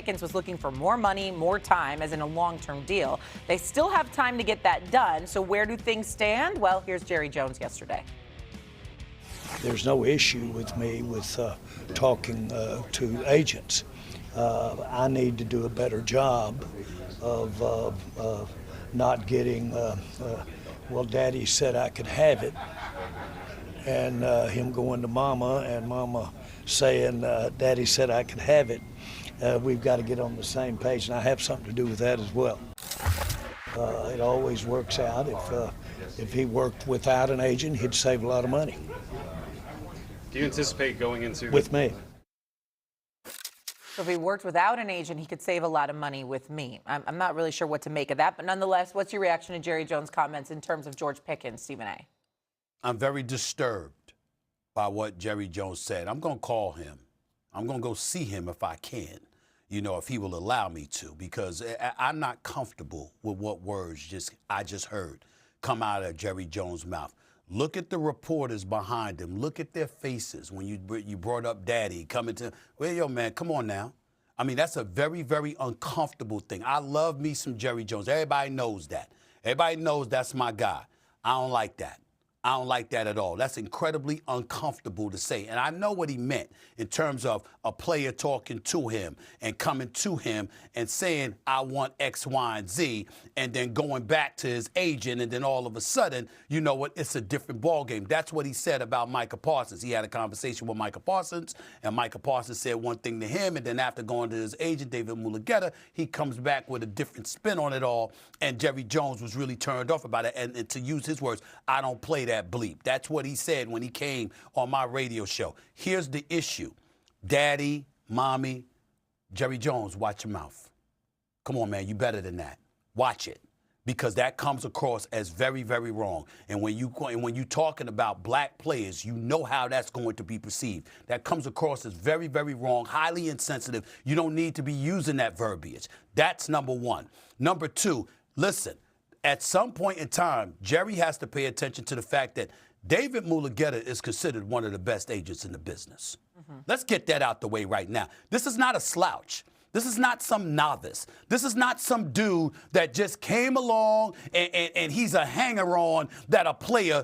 Pickens was looking for more money, more time, as in a long-term deal. They still have time to get that done. So where do things stand? Well, here's Jerry Jones yesterday. There's no issue with me with talking to agents. I need to do a better job of not getting, well, Daddy said I could have it, and him going to Mama and Mama saying, Daddy said I could have it. We've got to get on the same page, and I have something to do with that as well. It always works out. If he worked without an agent, he'd save a lot of money. Do you anticipate going into... With me. So if he worked without an agent, he could save a lot of money with me. I'm not really sure what to make of that, but nonetheless, what's your reaction to Jerry Jones' comments in terms of George Pickens, Stephen A.? I'm very disturbed by what Jerry Jones said. I'm going to call him. I'm going to go see him if I can, you know, if he will allow me to, because I'm not comfortable with what words I just heard come out of Jerry Jones' mouth. Look at the reporters behind him. Look at their faces when you brought up Daddy coming to, well, yo, man, come on now. I mean, that's a very, very uncomfortable thing. I love me some Jerry Jones. Everybody knows that. Everybody knows that's my guy. I don't like that. I don't like that at all. That's incredibly uncomfortable to say. And I know what he meant in terms of a player talking to him and coming to him and saying, I want X, Y, and Z, and then going back to his agent, and then all of a sudden, you know what, it's a different ballgame. That's what he said about Micah Parsons. He had a conversation with Micah Parsons, and Micah Parsons said one thing to him, and then after going to his agent, David Mulugeta, he comes back with a different spin on it all, and Jerry Jones was really turned off about it. And to use his words, I don't play that bleep. That's what he said when he came on my radio show. Here's the issue. Daddy, Mommy, Jerry Jones, watch your mouth. Come on, man, you better than that. Watch it. Because that comes across as very, very wrong. And when you're talking about black players, you know how that's going to be perceived. That comes across as very, very wrong, highly insensitive. You don't need to be using that verbiage. That's number one. Number two, listen. At some point in time, Jerry has to pay attention to the fact that David Mulugeta is considered one of the best agents in the business. Let's get that out the way right now. This is not a slouch. This is not some novice. This is not some dude that just came along and he's a hanger-on that a player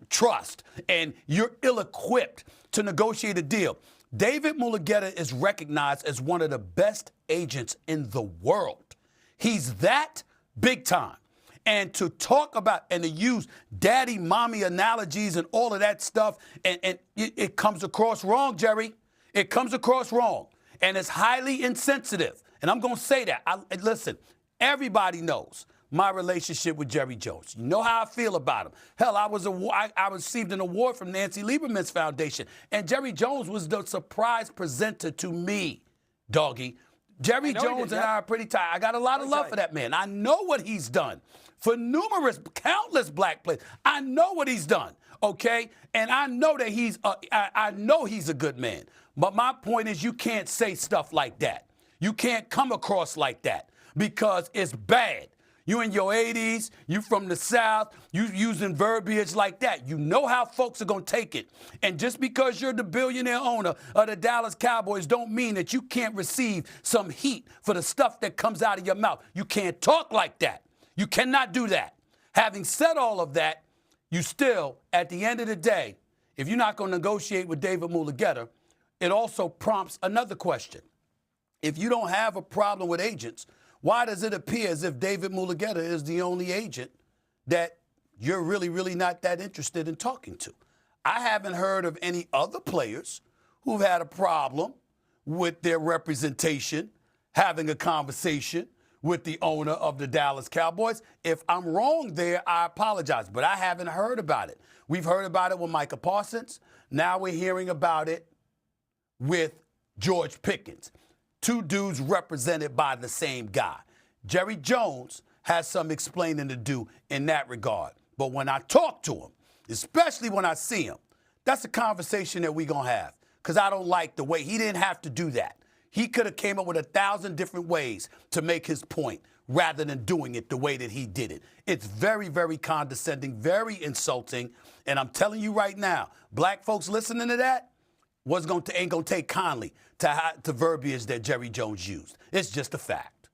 trusts, and you're ill-equipped to negotiate a deal. David Mulugeta is recognized as one of the best agents in the world. He's that big time. And to talk about and to use daddy, mommy analogies and all of that stuff, and it comes across wrong, Jerry. It comes across wrong. And it's highly insensitive. And I'm going to say that. Listen, everybody knows my relationship with Jerry Jones. You know how I feel about him. Hell, I received an award from Nancy Lieberman's Foundation. And Jerry Jones was the surprise presenter to me, doggy. Jerry Jones and I are pretty tight. I got a lot of love for that man. I know what he's done for countless black players. I know what he's done, okay? And I know that I know he's a good man. But my point is, you can't say stuff like that. You can't come across like that because it's bad. You in your 80s, you from the South, you using verbiage like that. You know how folks are going to take it. And just because you're the billionaire owner of the Dallas Cowboys don't mean that you can't receive some heat for the stuff that comes out of your mouth. You can't talk like that. You cannot do that. Having said all of that, you still, at the end of the day, if you're not going to negotiate with David Mulugeta, it also prompts another question. If you don't have a problem with agents, why does it appear as if David Mulugeta is the only agent that you're really, really not that interested in talking to? I haven't heard of any other players who've had a problem with their representation having a conversation with the owner of the Dallas Cowboys. If I'm wrong there, I apologize, but I haven't heard about it. We've heard about it with Micah Parsons. Now we're hearing about it with George Pickens. Two dudes represented by the same guy. Jerry Jones has some explaining to do in that regard. But when I talk to him, especially when I see him, that's a conversation that we're going to have, because I don't like the way he didn't have to do that. He could have came up with 1,000 different ways to make his point rather than doing it the way that he did it. It's very, very condescending, very insulting. And I'm telling you right now, black folks listening to that, ain't gonna take kindly to verbiage that Jerry Jones used. It's just a fact.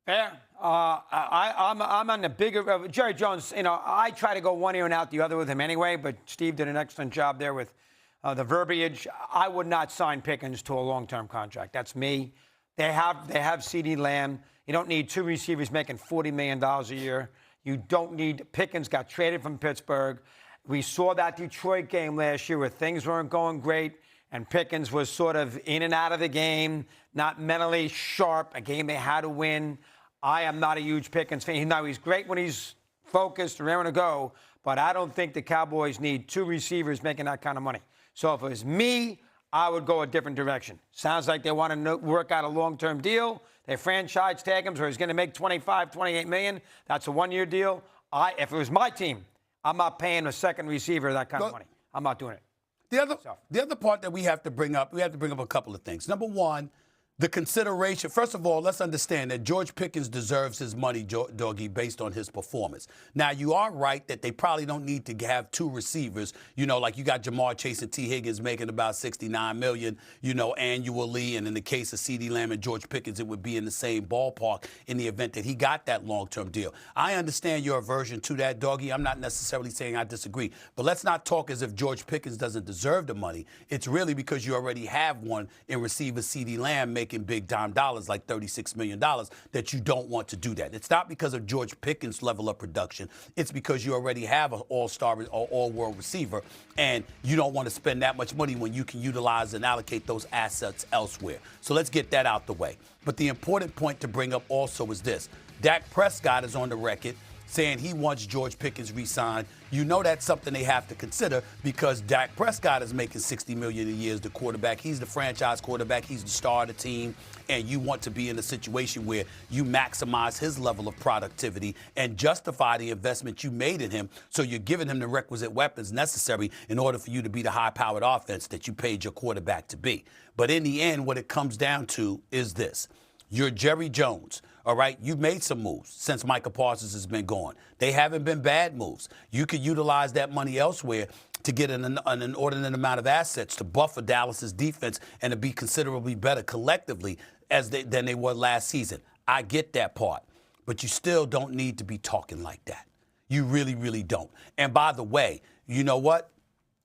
Fair. I'm on the bigger Jerry Jones. I try to go one ear and out the other with him anyway. But Steve did an excellent job there with the verbiage. I would not sign Pickens to a long-term contract. That's me. They have CeeDee Lamb. You don't need two receivers making $40 million a year. You don't need Pickens. Got traded from Pittsburgh. We saw that Detroit game last year where things weren't going great, and Pickens was sort of in and out of the game, not mentally sharp, a game they had to win. I am not a huge Pickens fan. Now, he's great when he's focused and raring to go, but I don't think the Cowboys need two receivers making that kind of money. So if it was me, I would go a different direction. Sounds like they want to work out a long-term deal. They franchise tag him so he's going to make $25, $28 million. That's a one-year deal. If it was my team, I'm not paying a second receiver that kind of money. I'm not doing it. The other part that we have to bring up a couple of things. Number one, the consideration. First of all, let's understand that George Pickens deserves his money, Doggy, based on his performance. Now, you are right that they probably don't need to have two receivers. Like you got Jamar Chase and T. Higgins making about $69 million, annually. And in the case of CeeDee Lamb and George Pickens, it would be in the same ballpark in the event that he got that long-term deal. I understand your aversion to that, Doggy. I'm not necessarily saying I disagree. But let's not talk as if George Pickens doesn't deserve the money. It's really because you already have one in receiver CeeDee Lamb making big time dollars like $36 million that you don't want to do that. It's not because of George Pickens' level of production. It's because you already have an all-star or all-world receiver, and you don't want to spend that much money when you can utilize and allocate those assets elsewhere. So let's get that out the way. But the important point to bring up also is this. Dak Prescott is on the record saying he wants George Pickens re-signed. That's something they have to consider because Dak Prescott is making $60 million a year as the quarterback. He's the franchise quarterback. He's the star of the team. And you want to be in a situation where you maximize his level of productivity and justify the investment you made in him. So you're giving him the requisite weapons necessary in order for you to be the high-powered offense that you paid your quarterback to be. But in the end, what it comes down to is this. You're Jerry Jones. All right, you've made some moves since Micah Parsons has been gone. They haven't been bad moves. You could utilize that money elsewhere to get an inordinate amount of assets to buffer Dallas's defense and to be considerably better collectively than they were last season. I get that part, but you still don't need to be talking like that. You really, really don't. And by the way, you know what?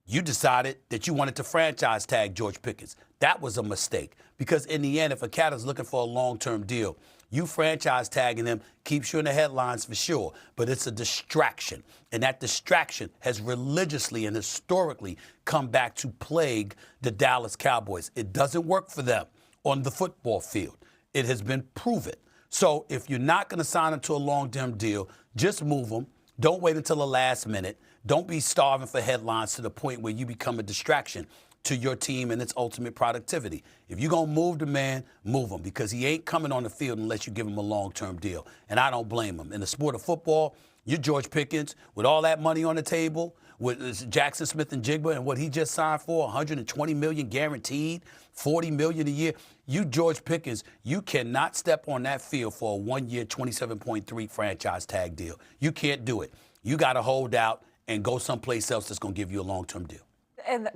You decided that you wanted to franchise tag George Pickens. That was a mistake because in the end, if a cat is looking for a long-term deal, you franchise tagging him keeps you in the headlines for sure, but it's a distraction. And that distraction has religiously and historically come back to plague the Dallas Cowboys. It doesn't work for them on the football field. It has been proven. So if you're not going to sign him to a long-term deal, just move him. Don't wait until the last minute. Don't be starving for headlines to the point where you become a distraction to your team and its ultimate productivity. If you're going to move the man, move him because he ain't coming on the field unless you give him a long-term deal. And I don't blame him. In the sport of football, you're George Pickens with all that money on the table, with Jackson Smith and Jigba and what he just signed for, $120 million guaranteed, $40 million a year. You, George Pickens, you cannot step on that field for a one-year, $27.3 franchise tag deal. You can't do it. You got to hold out and go someplace else that's going to give you a long-term deal.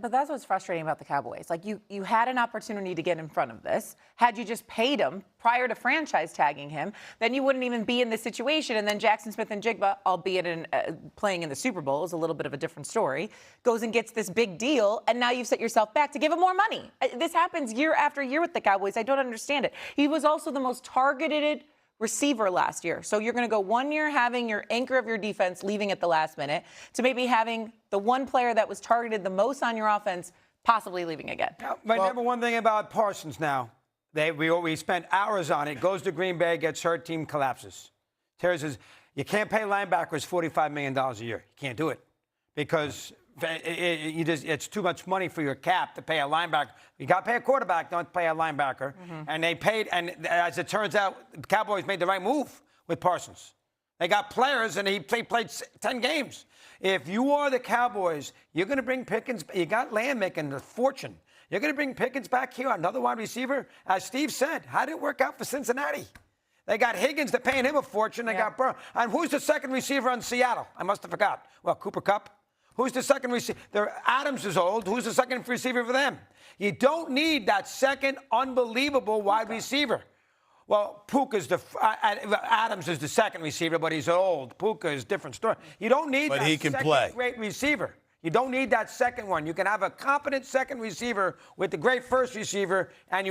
But that's what's frustrating about the Cowboys. Like, you had an opportunity to get in front of this. Had you just paid him prior to franchise tagging him, then you wouldn't even be in this situation. And then Jackson Smith and Jigba, albeit playing in the Super Bowl, is a little bit of a different story, goes and gets this big deal, and now you've set yourself back to give him more money. This happens year after year with the Cowboys. I don't understand it. He was also the most targeted receiver last year. So you're going to go 1 year having your anchor of your defense leaving at the last minute to maybe having the one player that was targeted the most on your offense possibly leaving again. Remember one thing about Parsons now. We spent hours on it. Goes to Green Bay, gets hurt, team collapses. Terry says, you can't pay linebackers $45 million a year. You can't do it because it's too much money for your cap to pay a linebacker. You got to pay a quarterback, don't pay a linebacker. Mm-hmm. And they paid, and as it turns out, the Cowboys made the right move with Parsons. They got players, and he played 10 games. If you are the Cowboys, you're going to bring Pickens. You got Lamb making a fortune. You're going to bring Pickens back here, another wide receiver. As Steve said, how did it work out for Cincinnati? They got Higgins, they're paying him a fortune. They got Burrow. And who's the second receiver on Seattle? I must have forgot. Well, Cooper Kupp. Who's the second receiver? Adams is old. Who's the second receiver for them? You don't need that second unbelievable wide receiver. Well, Adams is the second receiver, but he's old. Puka is a different story. You don't need But that he can second play. great receiver. You don't need that second one. You can have a competent second receiver with the great first receiver. And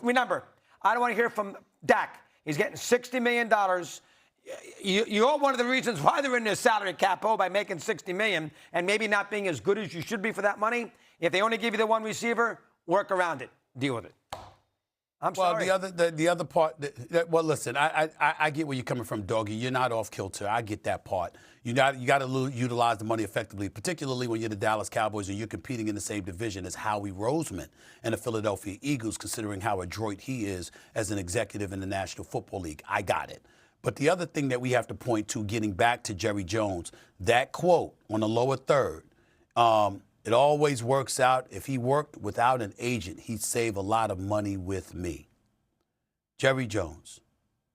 remember, I don't want to hear from Dak. He's getting $60 million. You're one of the reasons why they're in their salary cap by making $60 million and maybe not being as good as you should be for that money. If they only give you the one receiver, work around it. Deal with it. I'm sorry. Well, the other part. Well, listen, I get where you're coming from, Doggy. You're not off kilter. I get that part. You got to utilize the money effectively, particularly when you're the Dallas Cowboys and you're competing in the same division as Howie Roseman and the Philadelphia Eagles, considering how adroit he is as an executive in the National Football League. I got it. But the other thing that we have to point to, getting back to Jerry Jones, that quote on the lower third. It always works out. If he worked without an agent, he'd save a lot of money with me. Jerry Jones,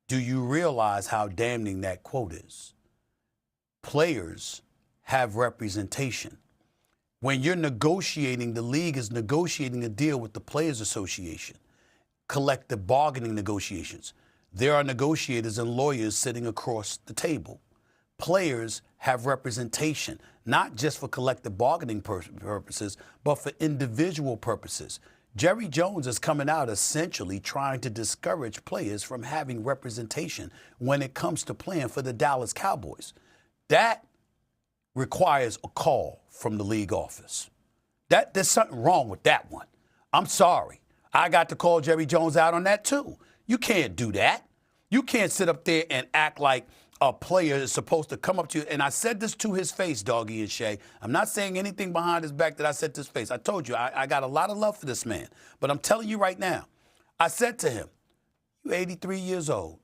do you realize how damning that quote is? Players have representation. When you're negotiating, the league is negotiating a deal with the Players Association, collective bargaining negotiations. There are negotiators and lawyers sitting across the table. Players have representation, not just for collective bargaining purposes, but for individual purposes. Jerry Jones is coming out essentially trying to discourage players from having representation when it comes to playing for the Dallas Cowboys. That requires a call from the league office. There's something wrong with that one. I'm sorry. I got to call Jerry Jones out on that too. You can't do that. You can't sit up there and act like a player is supposed to come up to you. And I said this to his face, Doggy and Shay. I'm not saying anything behind his back that I said to his face. I told you, I got a lot of love for this man. But I'm telling you right now, I said to him, you're 83 years old.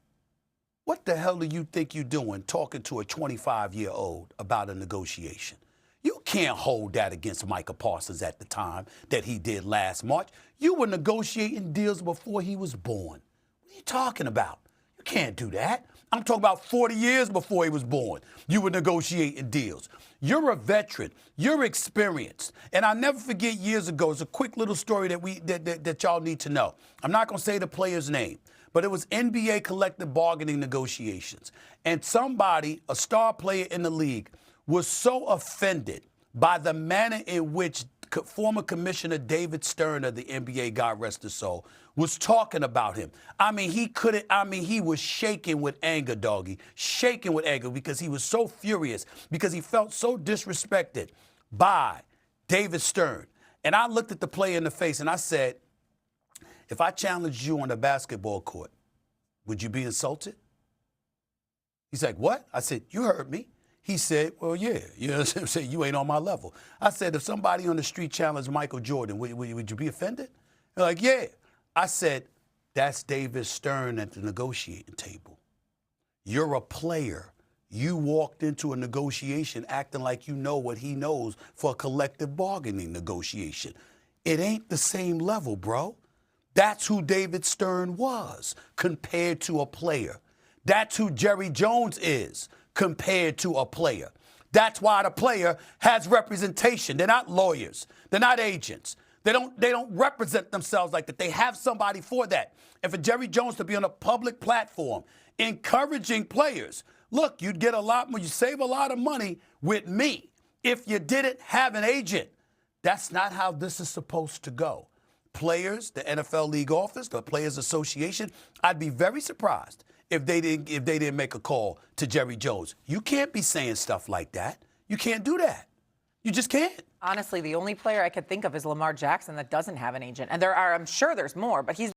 What the hell do you think you're doing talking to a 25-year-old about a negotiation? You can't hold that against Micah Parsons at the time that he did last March. You were negotiating deals before he was born. What are you talking about? You can't do that. I'm talking about 40 years before he was born. You were negotiating deals. You're a veteran. You're experienced. And I'll never forget years ago, it's a quick little story that y'all need to know. I'm not going to say the player's name, but it was NBA collective bargaining negotiations. And somebody, a star player in the league, was so offended by the manner in which former Commissioner David Stern of the NBA, God rest his soul, was talking about him. He was shaking with anger, Doggy, shaking with anger because he was so furious, because he felt so disrespected by David Stern. And I looked at the player in the face and I said, if I challenged you on the basketball court, would you be insulted? He's like, what? I said, you heard me. He said, well, yeah, you know what I'm saying? You ain't on my level. I said, if somebody on the street challenged Michael Jordan, would you be offended? They're like, yeah. I said, that's David Stern at the negotiating table. You're a player. You walked into a negotiation acting like you know what he knows for a collective bargaining negotiation. It ain't the same level, bro. That's who David Stern was compared to a player. That's who Jerry Jones is compared to a player. That's why the player has representation. They're not lawyers. They're not agents. They don't represent themselves like that. They have somebody for that. And for Jerry Jones to be on a public platform encouraging players, look, you'd get a lot more, you save a lot of money with me if you didn't have an agent. That's not how this is supposed to go. Players, the NFL league office, the Players Association, I'd be very surprised if they didn't make a call to Jerry Jones. You can't be saying stuff like that. You can't do that. You just can't. Honestly, the only player I could think of is Lamar Jackson that doesn't have an agent. And I'm sure there's more, but he's